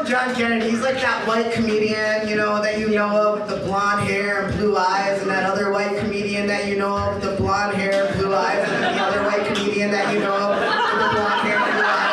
John Kennedy. He's like that white comedian, you know, that you know of with the blonde hair and blue eyes, and that other white comedian that you know of with the blonde hair and blue eyes, and then the other white comedian that you know of with the blonde hair and blue eyes.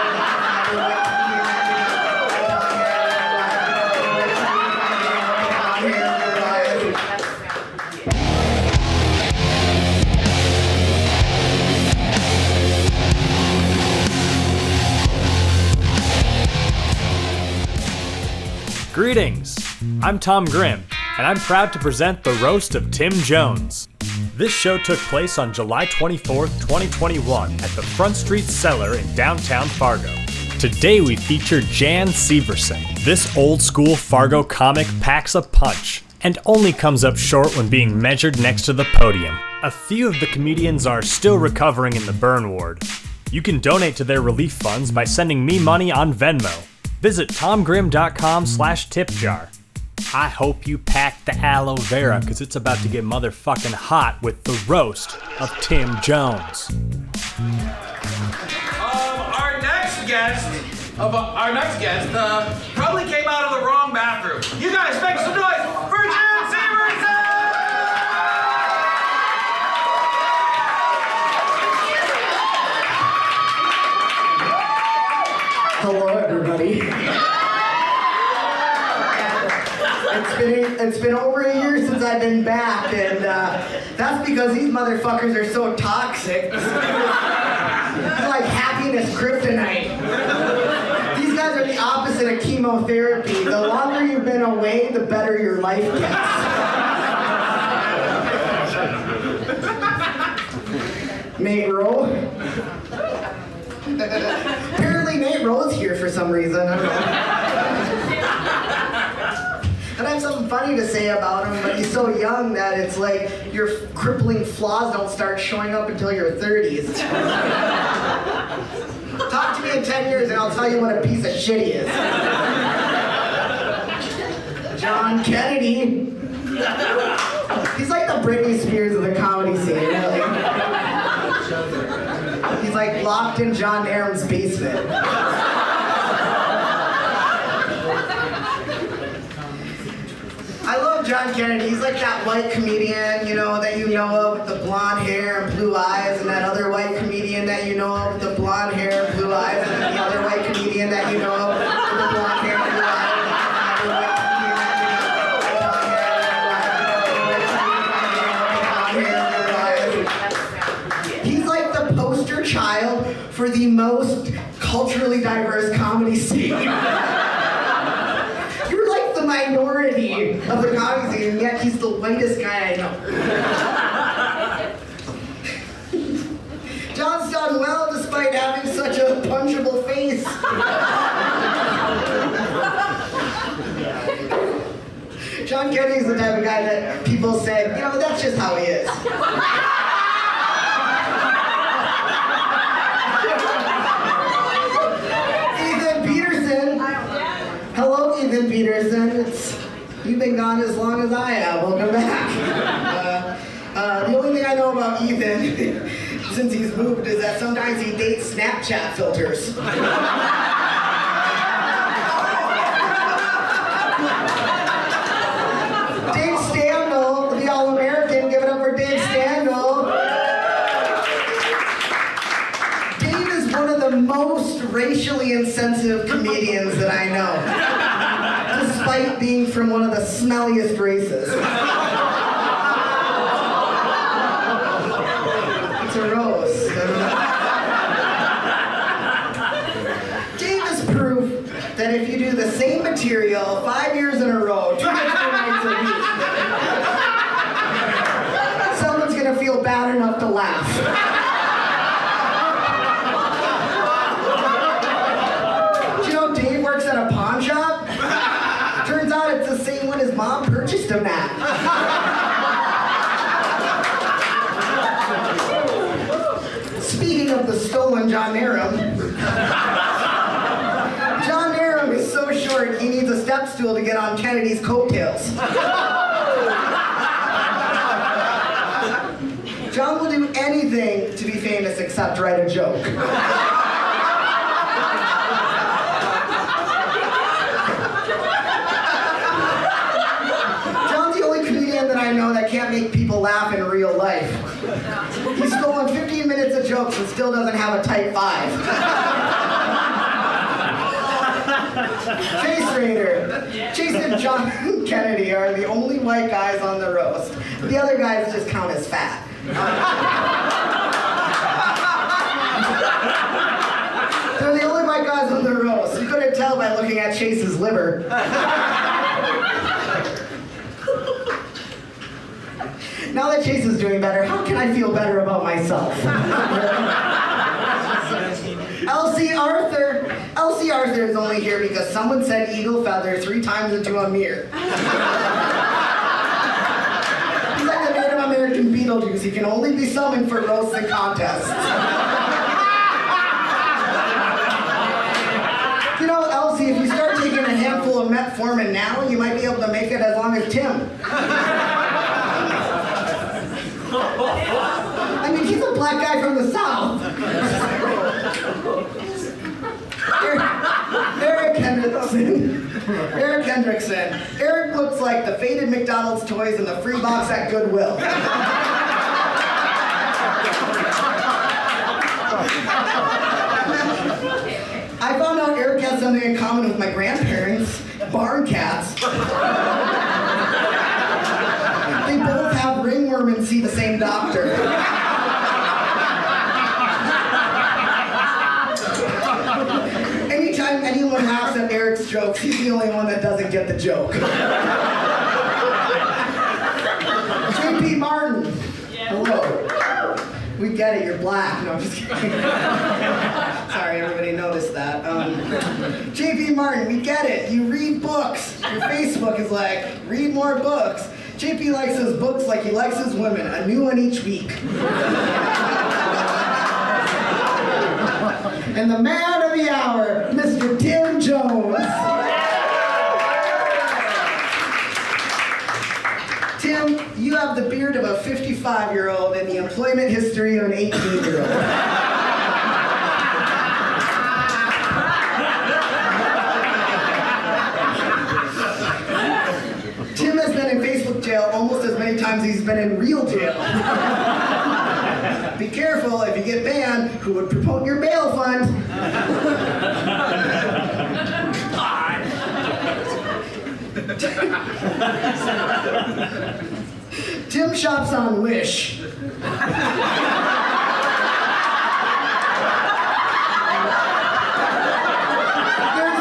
Greetings, I'm Tom Grimm, and I'm proud to present the Roast of Tim Jones. This show took place on July 24th, 2021 at the Front Street Cellar in downtown Fargo. Today we feature Jan Syverson. This old-school Fargo comic packs a punch, and only comes up short when being measured next to the podium. A few of the comedians are still recovering in the burn ward. You can donate to their relief funds by sending me money on Venmo. Visit tomgrimm.com/tipjar. I hope you pack the aloe vera, because it's about to get motherfucking hot with the Roast of Tim Jones. Our next guest probably came out of the wrong bathroom. You guys make some noise for Jan Syverson! Hello, everybody. It's been over a year since I've been back, and that's because these motherfuckers are so toxic. It's like happiness kryptonite. These guys are the opposite of chemotherapy. The longer you've been away, the better your life gets. Nate Rowe. Apparently Nate Rowe's here for some reason. I don't know. And I have something funny to say about him, but he's so young that it's like your crippling flaws don't start showing up until your 30s. Talk to me in 10 years and I'll tell you what a piece of shit he is. John Kennedy. He's like the Britney Spears of the comedy scene, really. He's like locked in John Narum's basement. I love John Kennedy. He's like that white comedian, you know, that you know of with the blonde hair and blue eyes, and that other white comedian that you know of with the blonde hair and blue eyes, and then the other white comedian that you know of with the blonde hair and blue eyes. He's like the poster child for the most culturally diverse comedy scene. You're like the minority of the comedy scene, and yet he's the whitest guy I know. John's done well despite having such a punchable face. John Kennedy's the type of guy that people say, you know, that's just how he is. Hello, Ethan Pederson. You've been gone as long as I have. Welcome back. The only thing I know about Ethan, since he's moved, is that sometimes he dates Snapchat filters. Dave Standal, the All-American. Give it up for Dave Standal. Dave is one of the most racially insensitive comedians that I know. Despite being from one of the smelliest races. It's a roast. Dave is proof that if you do the same material 5 years in a row, 2 nights a week, someone's gonna feel bad enough to laugh. Do you know Dave works at a pawn shop? Turns out it's the same one his mom purchased him at. Speaking of the stolen John Narum, John Narum is so short he needs a step stool to get on Kennedy's coattails. John will do anything to be famous except write a joke. jokes and still doesn't have a type 5. Raeder. Chase and John Kennedy are the only white guys on the roast. The other guys just count as fat. They're the only white guys on the roast. You couldn't tell by looking at Chase's liver. Now that Chase is doing better, how can I feel better about myself? L.C. Arthur is only here because someone said eagle feather 3 times into a mirror. He's like the Native American Beetlejuice. He can only be summoned for roasts and contests. You know, Elsie, if you start taking a handful of metformin now, you might be able to make it as long as Tim. I mean, he's a black guy from the South. Eric Hendrickson. Eric looks like the faded McDonald's toys in the free box at Goodwill. I found out Eric has something in common with my grandparents, barn cats. They both have ringworm and see the same doctor. Anytime anyone laughs at Eric's jokes, he's the only one that doesn't get the joke. J.P. Martin. Hello. We get it, you're black. No, I'm just kidding. Sorry, everybody noticed that. J.P. Martin, we get it. You read books. Your Facebook is like, read more books. JP likes his books like he likes his women, a new one each week. And the man of the hour, Mr. Tim Jones. Tim, you have the beard of a 55-year-old and the employment history of an 18-year-old. Tim has been in Facebook jail almost as many times as he's been in real jail. Be careful, if you get banned, who would promote your bail fund? Tim shops on Wish. There's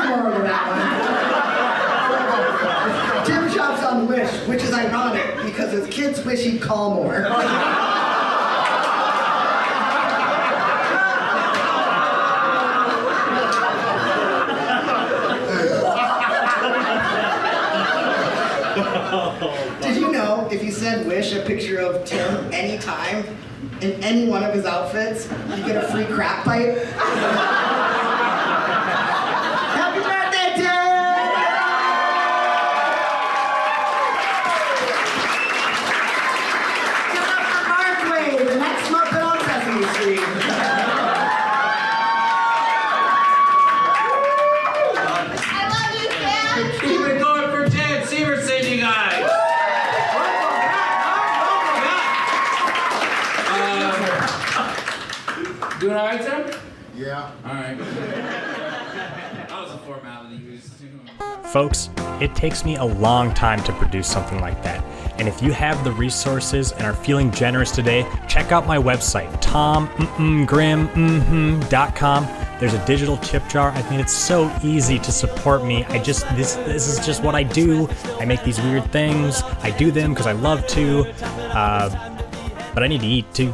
more of that one. Tim shops on Wish, which is ironic because his kids wish he'd call more. Did you know if you send Wish a picture of Tim anytime in any one of his outfits, you get a free crack pipe? Happy birthday, Tim! Give it up for Marquay, the next Muppet on Sesame Street. Keep it going for Ted Syverson, you guys. Doing all right, Tim? Yeah. All right. That was a formality. Folks, it takes me a long time to produce something like that. And if you have the resources and are feeling generous today, check out my website, tommgrimm.com. There's a digital tip jar. I mean, it's so easy to support me. This is just what I do. I make these weird things. I do them because I love to. But I need to eat too.